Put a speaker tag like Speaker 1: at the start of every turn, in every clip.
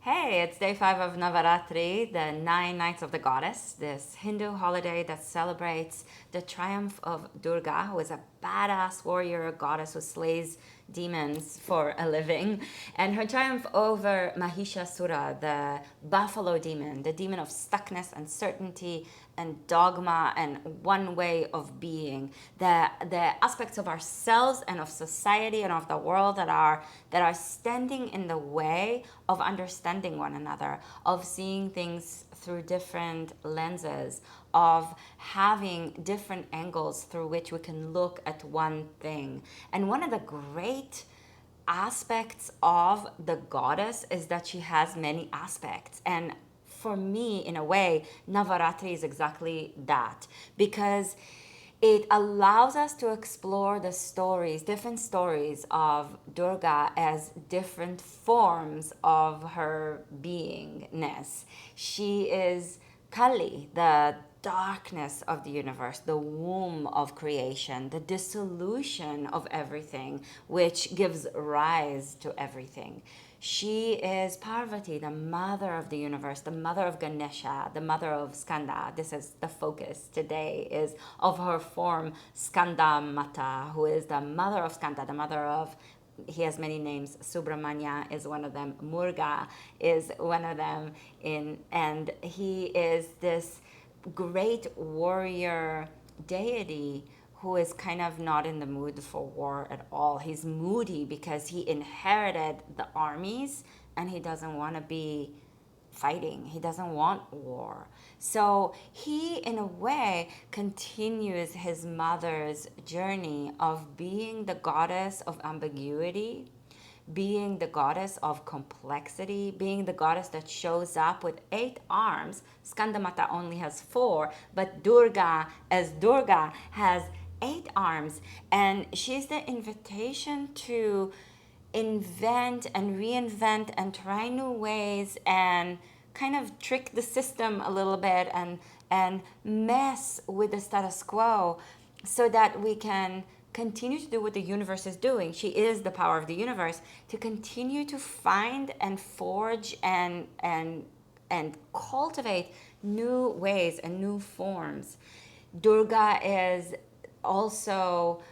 Speaker 1: Hey, it's day 5 of Navaratri, the 9 nights of the goddess, this Hindu holiday that celebrates the triumph of Durga, who is a badass warrior goddess who slays demons for a living, and her triumph over Mahishasura, the buffalo demon, the demon of stuckness, uncertainty, and dogma, and one way of being. The aspects of ourselves and of society and of the world that are standing in the way of understanding one another, of seeing things through different lenses, of having different angles through which we can look at one thing. And one of the great aspects of the goddess is that she has many aspects. And for me, in a way, Navaratri is exactly that, because it allows us to explore the stories, different stories of Durga as different forms of her beingness. She is Kali, the darkness of the universe, the womb of creation, the dissolution of everything, which gives rise to everything. She is Parvati, the mother of the universe, the mother of Ganesha, the mother of Skanda. This is the focus today, is of her form Skandamata, who is the mother of Skanda, the mother of, he has many names. Subramanya is one of them. Murga is one of them. And he is this great warrior deity who is kind of not in the mood for war at all. He's moody because he inherited the armies and he doesn't want to be fighting. He doesn't want war. So he, in a way, continues his mother's journey of being the goddess of ambiguity, being the goddess of complexity, being the goddess that shows up with 8 arms. Skandamata only has 4, but Durga, as Durga, has 8 arms. And she's the invitation to invent and reinvent and try new ways and kind of trick the system a little bit and mess with the status quo so that we can continue to do what the universe is doing. She is the power of the universe, to continue to find and forge and cultivate new ways and new forms. Durga is also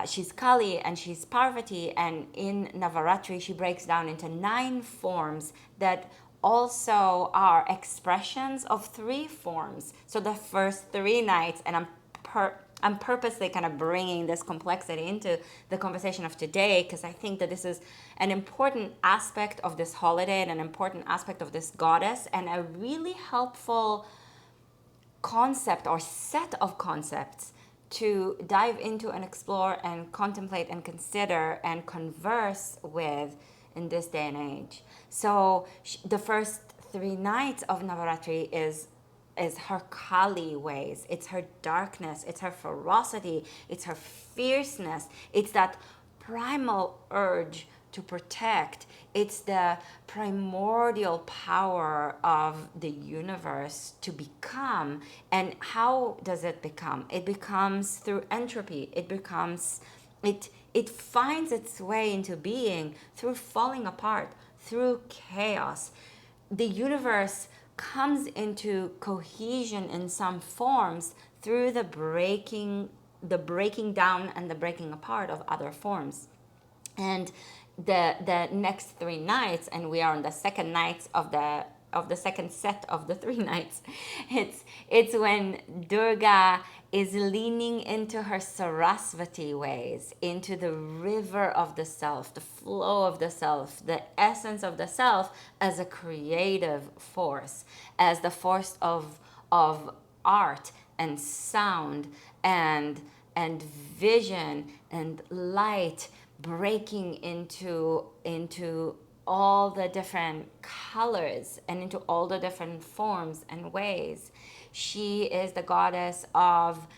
Speaker 1: she's Kali and she's Parvati, and in Navaratri she breaks down into 9 forms that also are expressions of 3 forms. So the first 3 nights, and I'm purposely kind of bringing this complexity into the conversation of today because I think that this is an important aspect of this holiday and an important aspect of this goddess, and a really helpful concept or set of concepts to dive into and explore and contemplate and consider and converse with in this day and age. So the first 3 nights of Navaratri is her Kali ways. It's her darkness, it's her ferocity, it's her fierceness, it's that primal urge to protect. It's the primordial power of the universe to become. And how does it become? It becomes through entropy. It finds its way into being through falling apart, through chaos. The universe comes into cohesion in some forms through the breaking down and the breaking apart of other forms. And the next 3 nights, and we are on the second nights of the second set of the 3 nights, it's when Durga is leaning into her Sarasvati ways, into the river of the self, the flow of the self, the essence of the self as a creative force, as the force of art and sound and vision and light, breaking into all the different colors and into all the different forms and ways. She is the goddess of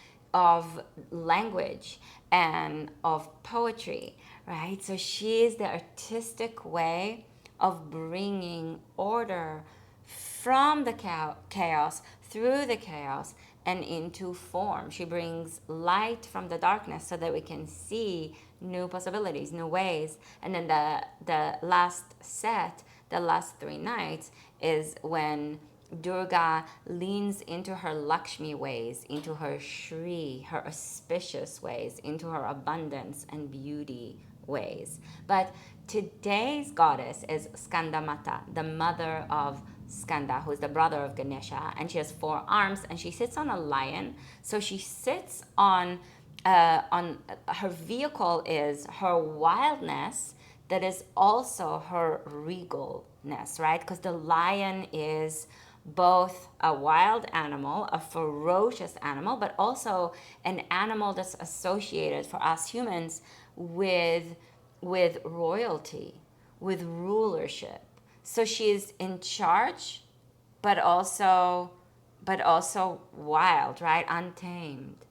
Speaker 1: language and of poetry, right? So she is the artistic way of bringing order from the chaos, through the chaos, and into form. She brings light from the darkness so that we can see new possibilities, new ways. And then the last set, the last 3 nights is when Durga leans into her Lakshmi ways, into her Shri, her auspicious ways, into her abundance and beauty ways. But today's goddess is Skandamata, the mother of Skanda, who is the brother of Ganesha, and she has 4 arms, and she sits on a lion. So she sits on her vehicle is her wildness, that is also her regalness, right? Because the lion is both a wild animal, a ferocious animal, but also an animal that's associated for us humans with royalty, with rulership. So she's in charge, but also wild, right? Untamed.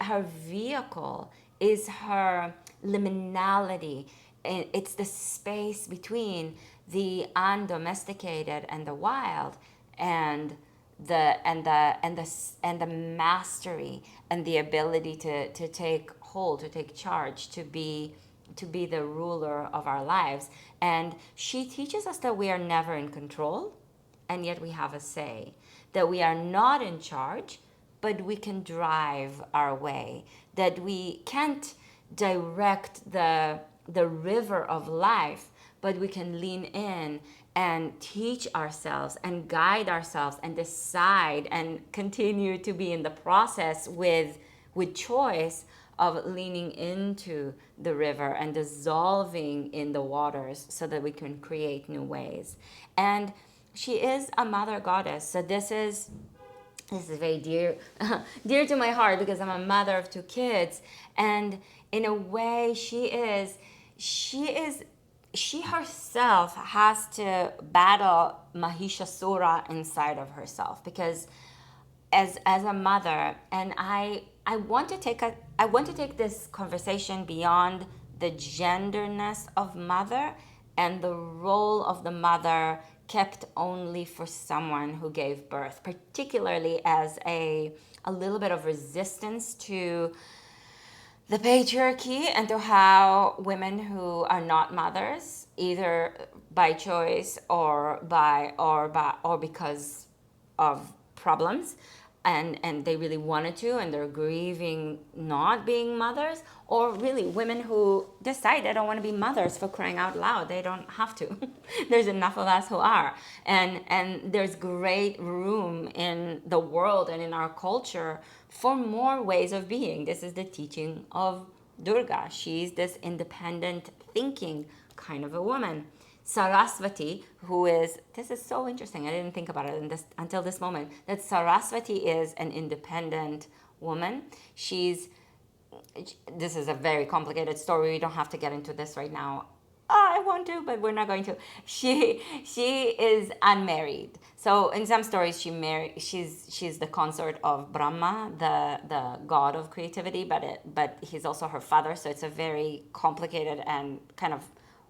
Speaker 1: Her vehicle is her liminality. It's the space between the undomesticated and the wild, and the mastery and the ability to take hold, to take charge, to be the ruler of our lives. And she teaches us that we are never in control, and yet we have a say, that we are not in charge, but we can drive our way, that we can't direct the river of life, but we can lean in and teach ourselves and guide ourselves and decide and continue to be in the process with choice of leaning into the river and dissolving in the waters so that we can create new ways. And she is a mother goddess. So this is very dear dear to my heart, because I'm a mother of 2 kids, and in a way she herself has to battle Mahishasura inside of herself, because as a mother, and I want to take this conversation beyond the genderness of mother and the role of the mother kept only for someone who gave birth, particularly as a little bit of resistance to the patriarchy and to how women who are not mothers, either by choice or because of problems, and they really wanted to, and they're grieving not being mothers, or really women who decide they don't want to be mothers, for crying out loud. They don't have to. There's enough of us who are, and there's great room in the world and in our culture for more ways of being. This is the teaching of Durga. She's this independent thinking kind of a woman. Saraswati, this is so interesting, I didn't think about it until this moment, that Saraswati is an independent woman. This is a very complicated story, we don't have to get into this right now. I want to, but we're not going to. She is unmarried. So in some stories, she's the consort of Brahma, the god of creativity, but he's also her father. So it's a very complicated and kind of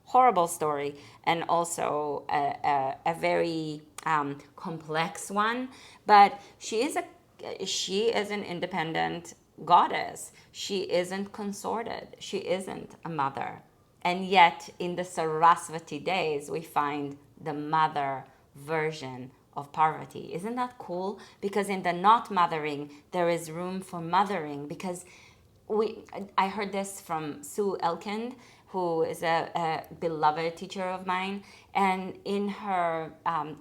Speaker 1: horrible story, and also a very complex one. But she is an independent goddess. She isn't consorted. She isn't a mother. And yet, in the Saraswati days, we find the mother version of Parvati. Isn't that cool? Because in the not mothering, there is room for mothering. Because I heard this from Sue Elkind, who is a beloved teacher of mine. And in her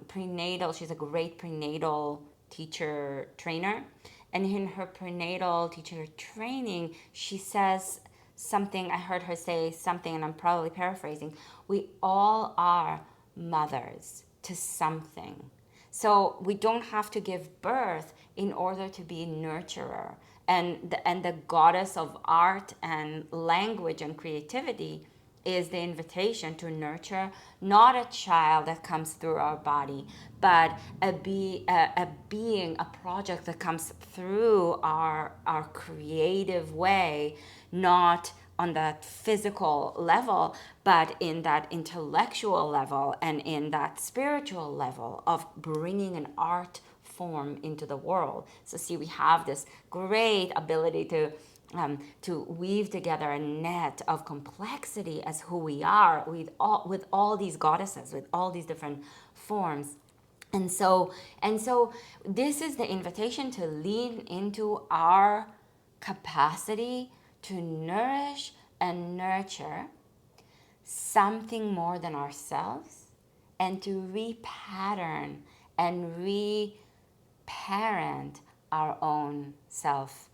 Speaker 1: prenatal, she's a great prenatal teacher trainer. And in her prenatal teacher training, she says something, I heard her say something, and I'm probably paraphrasing. We all are mothers to something. So we don't have to give birth in order to be nurturer. And the goddess of art and language and creativity is the invitation to nurture not a child that comes through our body, but a being, a project that comes through our creative way, not on that physical level, but in that intellectual level and in that spiritual level of bringing an art form into the world. So see, we have this great ability to to weave together a net of complexity as who we are with all these goddesses, with all these different forms. And so this is the invitation to lean into our capacity to nourish and nurture something more than ourselves, and to repattern and reparent our own self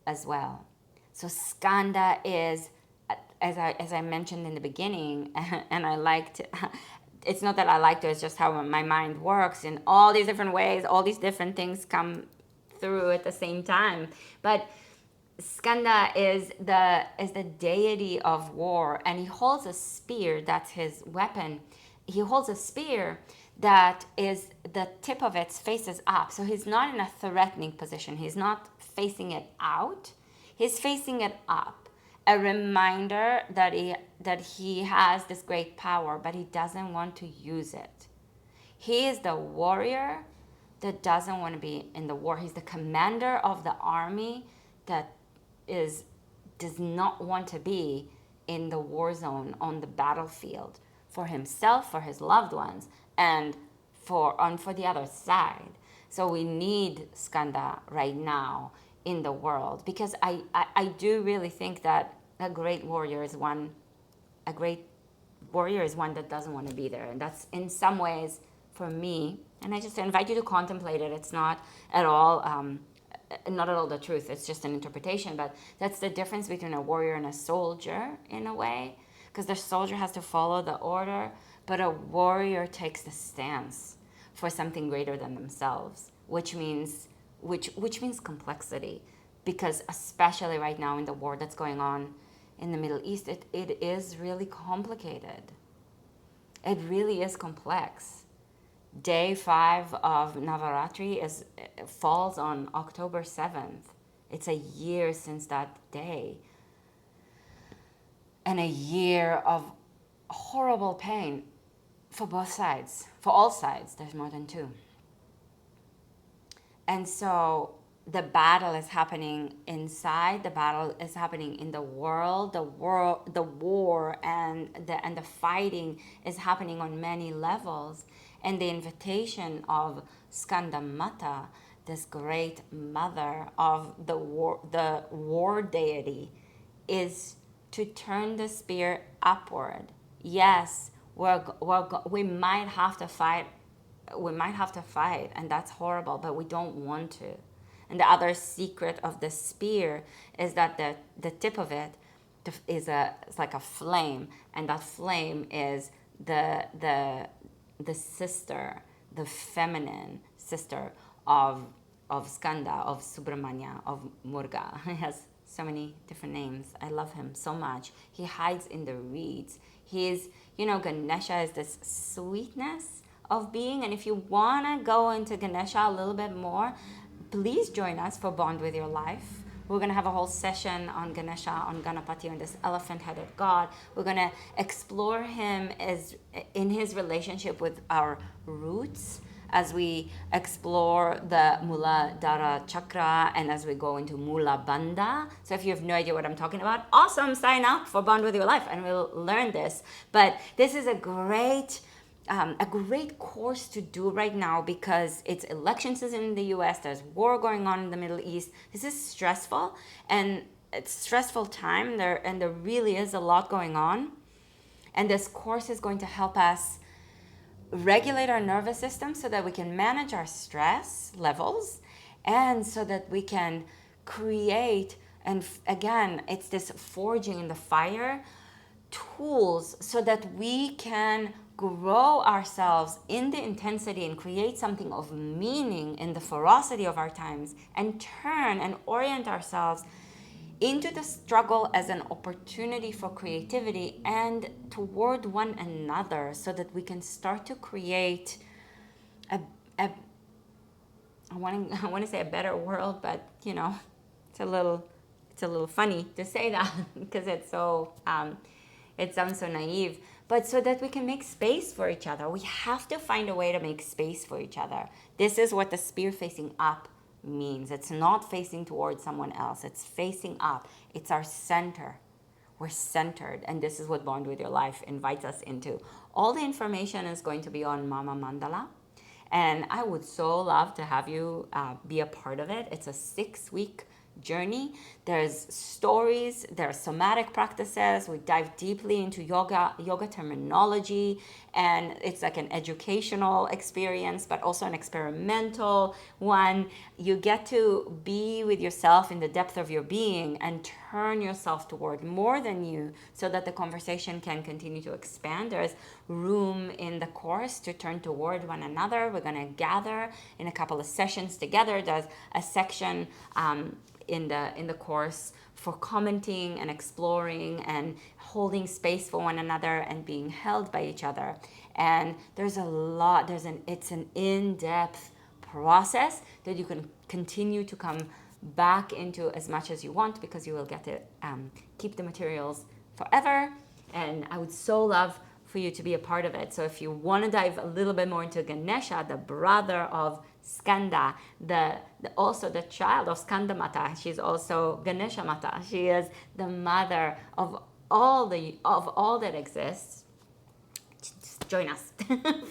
Speaker 1: as well. So Skanda is, as I mentioned in the beginning, and I liked, it's not that I liked it, it's just how my mind works in all these different ways, all these different things come through at the same time. But Skanda is the deity of war, and he holds a spear. That's his weapon. He holds a spear that is, the tip of it faces up. So he's not in a threatening position. He's not facing it out. He's facing it up. A reminder that he has this great power, but he doesn't want to use it. He is the warrior that doesn't want to be in the war. He's the commander of the army that does not want to be in the war zone, on the battlefield, for himself, for his loved ones, and for the other side. So we need Skanda right now in the world, because I do really think that a great warrior is one that doesn't want to be there. And that's, in some ways, for me, and I just invite you to contemplate it. It's not at all the truth. It's just an interpretation. But that's the difference between a warrior and a soldier, in a way, because the soldier has to follow the order, but a warrior takes the stance for something greater than themselves, which means complexity. Because especially right now in the war that's going on in the Middle East, it is really complicated. It really is complex. Day 5 of Navaratri falls on October 7th. It's a year since that day. And a year of horrible pain for both sides, for all sides. There's more than two. And so the battle is happening inside, the battle is happening in the world, the war and the fighting is happening on many levels. And the invitation of Skandamata, this great mother of the war deity, is to turn the spear upward. Yes, we might have to fight. We might have to fight, and that's horrible, but we don't want to. And the other secret of the spear is that the tip of it it's like a flame, and that flame is the sister, the feminine sister of Skanda, of Subramanya, of Murga. He has so many different names. I love him so much. He hides in the reeds. Ganesha is this sweetness of being. And if you want to go into Ganesha a little bit more, please join us for Bond With Your Life. We're going to have a whole session on Ganesha, on Ganapati, on this elephant-headed god. We're going to explore him in his relationship with our roots, as we explore the Muladhara chakra, and as we go into Mula Bandha. So if you have no idea what I'm talking about, awesome, sign up for Bond With Your Life and we'll learn this. But this is a great course to do right now, because it's election season in the US, there's war going on in the Middle East. This is stressful, and it's stressful time there, and there really is a lot going on. And this course is going to help us regulate our nervous system so that we can manage our stress levels, and so that we can create, and again, it's this forging in the fire, tools so that we can grow ourselves in the intensity and create something of meaning in the ferocity of our times, and turn and orient ourselves into the struggle as an opportunity for creativity and toward one another, so that we can start to create I want to say a better world, but it's a little funny to say that because it's so it sounds so naive. But so that we can make space for each other. We have to find a way to make space for each other. This is what the spear facing up means. It's not facing towards someone else. It's facing up. It's our center. We're centered, and this is what Bond with Your Life invites us into. All the information is going to be on Mama Mandala, and I would so love to have you be a part of it. It's a 6-week journey. There's stories, there's somatic practices. We dive deeply into yoga terminology, and it's like an educational experience, but also an experimental one. You get to be with yourself in the depth of your being and turn yourself toward more than you, so that the conversation can continue to expand. There's room in the course to turn toward one another. We're going to gather in a couple of sessions together. There's a section in the course for commenting and exploring and holding space for one another and being held by each other. And there's a lot, it's an in-depth process that you can continue to come back into as much as you want, because you will get to keep the materials forever. And I would so love for you to be a part of it. So if you want to dive a little bit more into Ganesha, the brother of Skanda, also the child of Skandamata, she's also Ganesha Mata. She is the mother of all that exists. Just join us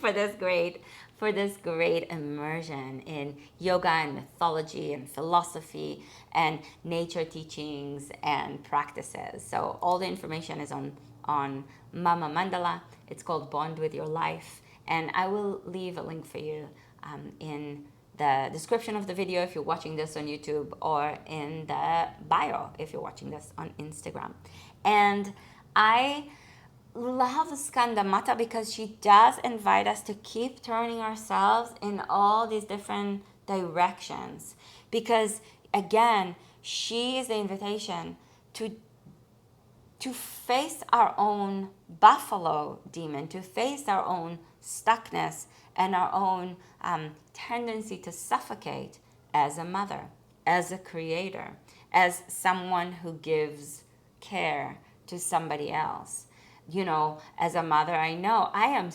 Speaker 1: for this great immersion in yoga and mythology and philosophy and nature teachings and practices. So all the information is on Mama Mandala. It's called Bond with Your Life, and I will leave a link for you in the description of the video if you're watching this on YouTube, or in the bio if you're watching this on Instagram. And I love Skandamata because she does invite us to keep turning ourselves in all these different directions, because again, she is the invitation to face our own buffalo demon, to face our own stuckness and our own tendency to suffocate as a mother, as a creator, as someone who gives care to somebody else. You know, as a mother, I know I am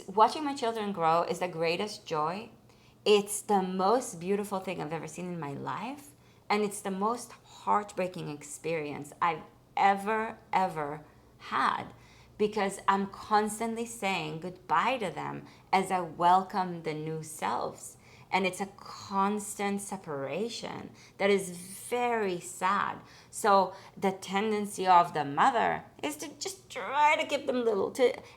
Speaker 1: watching my children grow is the greatest joy. It's the most beautiful thing I've ever seen in my life. And it's the most heartbreaking experience I've ever had, because I'm constantly saying goodbye to them as I welcome the new selves. And it's a constant separation that is very sad. So the tendency of the mother is to just try to give them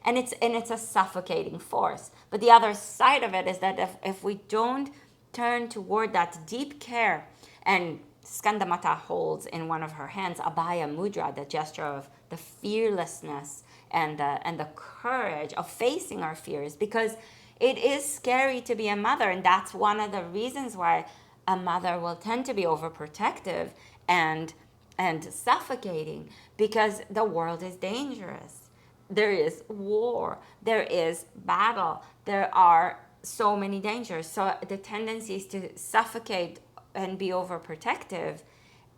Speaker 1: and it's a suffocating force. But the other side of it is that if we don't turn toward that deep care, and Skandamata holds in one of her hands Abhaya Mudra, the gesture of the fearlessness and the courage of facing our fears, because it is scary to be a mother, and that's one of the reasons why a mother will tend to be overprotective and suffocating, because the world is dangerous. There is war, there is battle, there are so many dangers. So the tendency is to suffocate and be overprotective,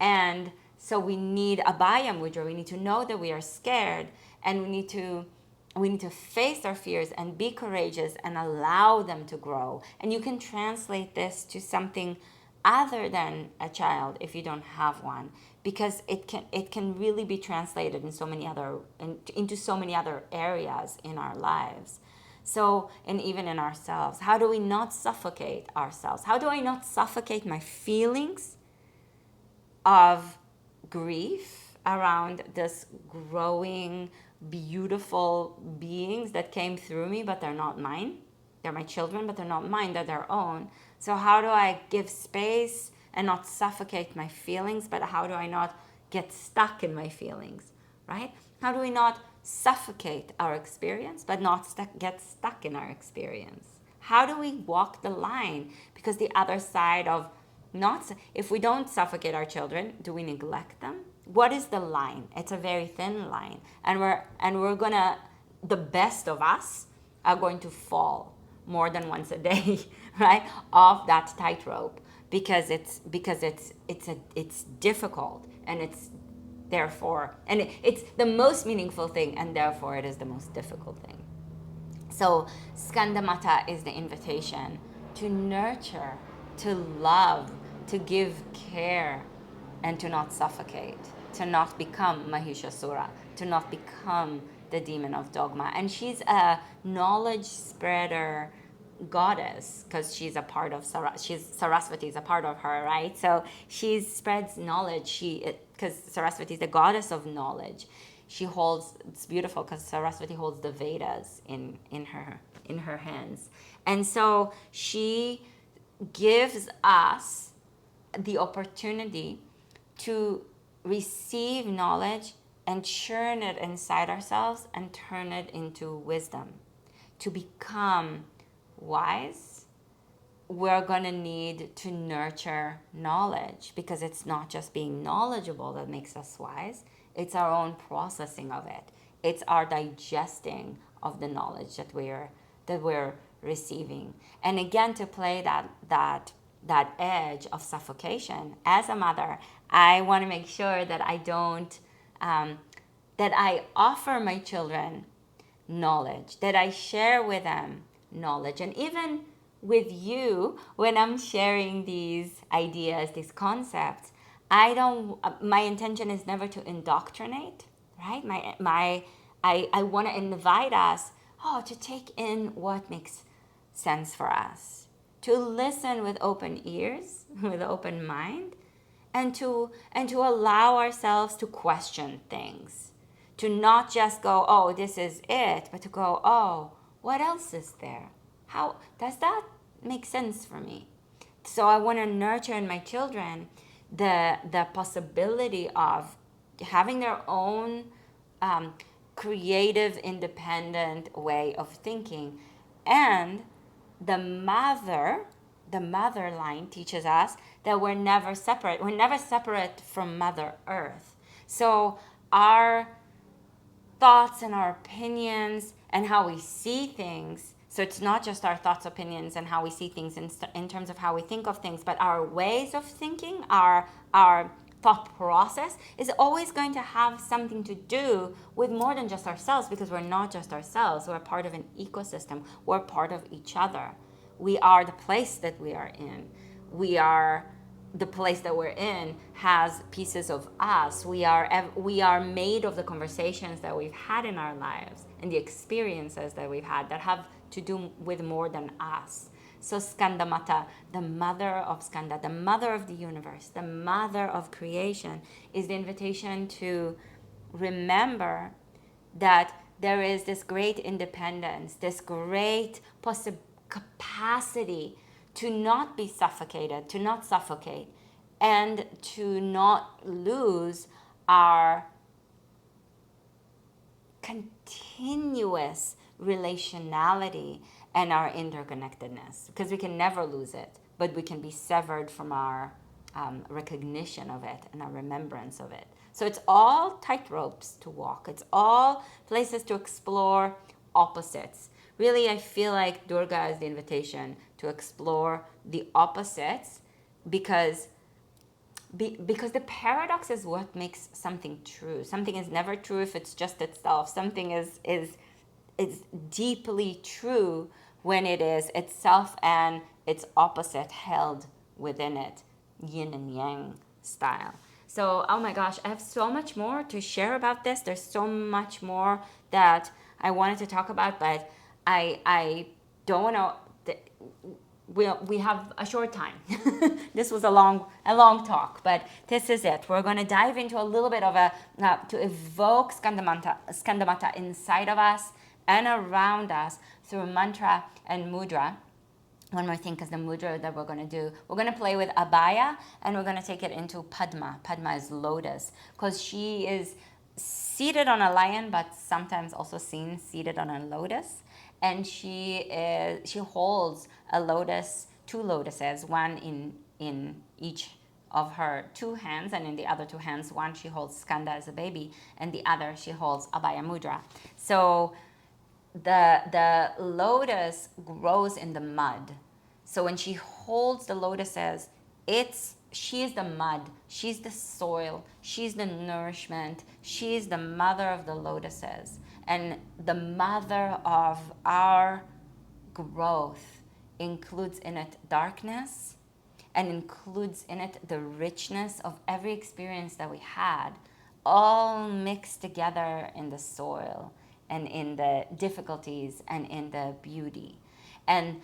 Speaker 1: and so we need Abhaya Mudra. We need to know that we are scared, and we need to face our fears and be courageous and allow them to grow. And you can translate this to something other than a child if you don't have one, because it can really be translated in into so many other areas in our lives. So, and even in ourselves, how do we not suffocate ourselves? How do I not suffocate my feelings of grief around this growing, beautiful beings that came through me, but they're not mine? They're my children, but they're not mine, they're their own. So how do I give space and not suffocate my feelings, but how do I not get stuck in my feelings, right? How do we not suffocate our experience, but not get stuck in our experience? How do we walk the line? Because the other side of if we don't suffocate our children, do we neglect them? What is the line? It's a very thin line, and we're gonna, the best of us are going to fall more than once a day, right, off that tightrope, because it's difficult, and it's the most meaningful thing, and therefore it is the most difficult thing. So Skandamata is the invitation to nurture to love, to give care, and to not suffocate, to not become Mahishasura, to not become the demon of dogma. And she's a knowledge spreader goddess because she's a part of Saraswati is a part of her, right? So she spreads knowledge. Because Saraswati is the goddess of knowledge. She holds, it's beautiful because Saraswati holds the Vedas in her hands. And so she gives us the opportunity to receive knowledge and churn it inside ourselves and turn it into wisdom. To become wise, we're going to need to nurture knowledge, because it's not just being knowledgeable that makes us wise, it's our own processing of it. It's our digesting of the knowledge that we're receiving. And again, to play that edge of suffocation, as a mother, I want to make sure that I don't that I offer my children knowledge, that I share with them knowledge. And even with you, when I'm sharing these ideas, these concepts, my intention is never to indoctrinate, right? I want to invite us, to take in what makes sense for us, to listen with open ears, with open mind, and to allow ourselves to question things, to not just go, oh, this is it, but to go, oh, what else is there? How does that make sense for me? So I want to nurture in my children the possibility of having their own creative, independent way of thinking. And the mother line teaches us that we're never separate. We're never separate from Mother Earth. So our thoughts and our opinions and how we see things, so it's not just our thoughts, opinions, and how we see things in terms of how we think of things, but our ways of thinking, our thought process is always going to have something to do with more than just ourselves, because we're not just ourselves. We're part of an ecosystem. We're part of each other. We are the place that we are in. The place that we're in has pieces of us. We are made of the conversations that we've had in our lives and the experiences that we've had that have to do with more than us. So Skandamata, the mother of Skanda, the mother of the universe, the mother of creation, is the invitation to remember that there is this great independence, this great capacity to not be suffocated, to not suffocate, and to not lose our continuous relationality and our interconnectedness, because we can never lose it, but we can be severed from our recognition of it and our remembrance of it. So it's all tightropes to walk. It's all places to explore opposites. Really, I feel like Durga is the invitation to explore the opposites, because the paradox is what makes something true. Something is never true if it's just itself. Something is deeply true when it is itself and its opposite held within it, yin and yang style. So, oh my gosh, I have so much more to share about this. There's so much more that I wanted to talk about, but I don't want to. We have a short time. This was a long talk, but this is it. We're going to dive into a little bit of to evoke Skandamata inside of us and around us through mantra and mudra. One more thing, because the mudra that we're going to do, we're going to play with Abhaya, and we're going to take it into Padma. Padma is lotus, because she is seated on a lion, but sometimes also seen seated on a lotus. And she holds a lotus, two lotuses, one in each of her two hands, and in the other two hands, one she holds Skanda as a baby, and the other she holds Abhaya Mudra. So the lotus grows in the mud. So when she holds the lotuses, she is the mud, she's the soil, she's the nourishment, she's the mother of the lotuses. And the mother of our growth includes in it darkness and includes in it the richness of every experience that we had, all mixed together in the soil and in the difficulties and in the beauty. And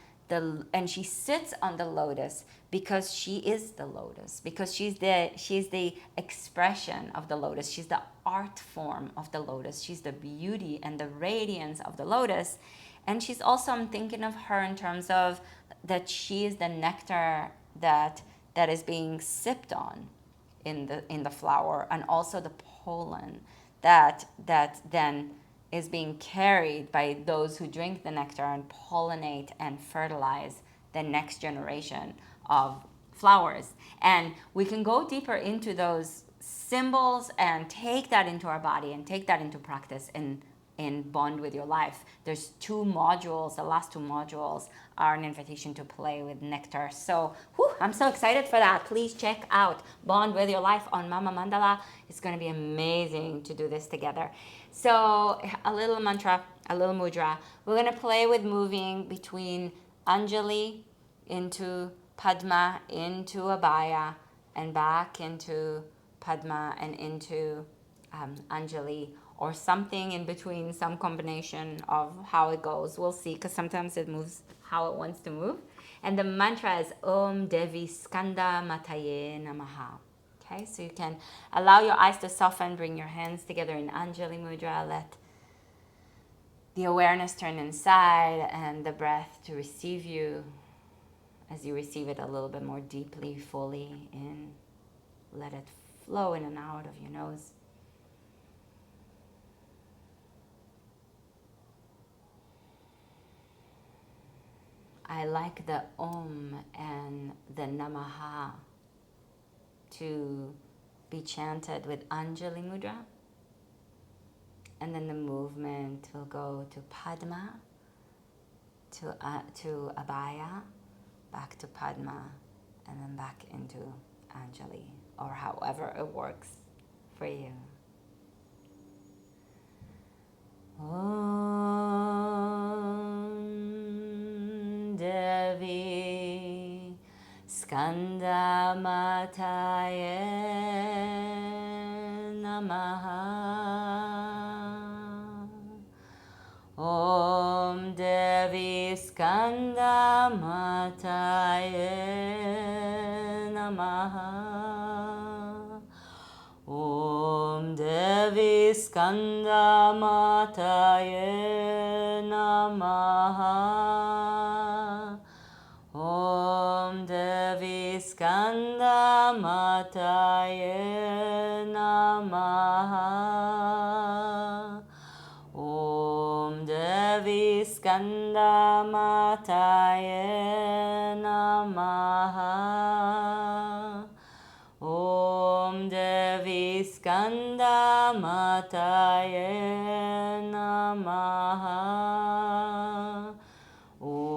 Speaker 1: she sits on the lotus because she is the lotus, because she's the expression of the lotus. She's the art form of the lotus. She's the beauty and the radiance of the lotus. And she's also, I'm thinking of her in terms of that she is the nectar that is being sipped on in the flower, and also the pollen that then is being carried by those who drink the nectar and pollinate and fertilize the next generation of flowers. And we can go deeper into those symbols and take that into our body and take that into practice in Bond with Your Life. There's 2 modules. The last 2 modules are an invitation to play with nectar. So I'm so excited for that. Please check out Bond with Your Life on Mama Mandala. It's going to be amazing to do this together. So a little mantra, a little mudra. We're going to play with moving between Anjali into Padma, into Abhaya, and back into Padma and into Anjali, or something in between, some combination of how it goes. We'll see, because sometimes it moves how it wants to move. And the mantra is Om Devi Skandamataye Namaha. Okay, so you can allow your eyes to soften, bring your hands together in Anjali Mudra, let the awareness turn inside and the breath to receive you as you receive it a little bit more deeply, fully in. Let it flow in and out of your nose. I like the Om and the Namaha to be chanted with Anjali Mudra. And then the movement will go to Padma, to Abhaya, back to Padma, and then back into Anjali, or however it works for you. Om Devi Skandamataye Namaha. Om Devi Skandamataye Namaha. Om Devi Skandamataye Namaha. Om Devi Skandamataye Namaha. Om Devi Skandamataye Namaha. Om Devi Skandamataye Namaha.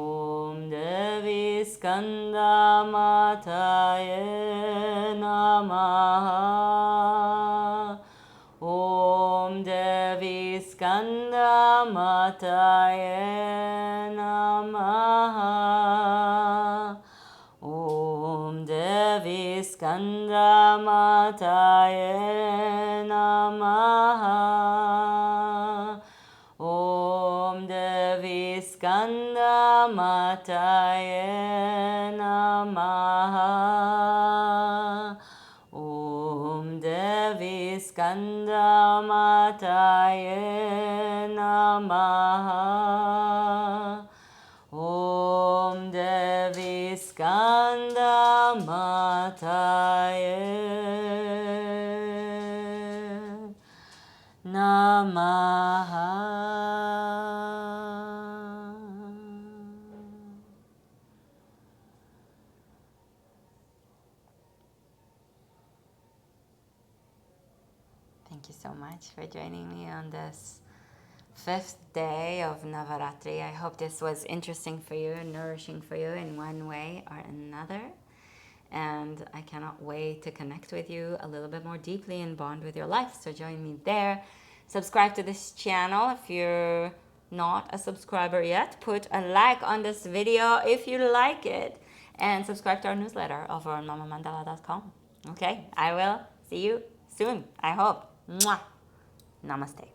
Speaker 1: Om Devi Skandamataye Namaha. Om Devi Skandamataye Namaha. Om Devi Skandamataye Namaha. Om Devi Skandamataye Namaha. Om Devi Skandamataye Namaha. Om Devi Skandamataye Namaha. Thank you so much for joining me on this 5th day of Navaratri. I hope this was interesting for you and nourishing for you in one way or another. And I cannot wait to connect with you a little bit more deeply and bond with your life. So join me there. Subscribe to this channel if you're not a subscriber yet. Put a like on this video if you like it. and subscribe to our newsletter over on mamamandala.com. Okay, I will see you soon, I hope. Mwah. Namaste.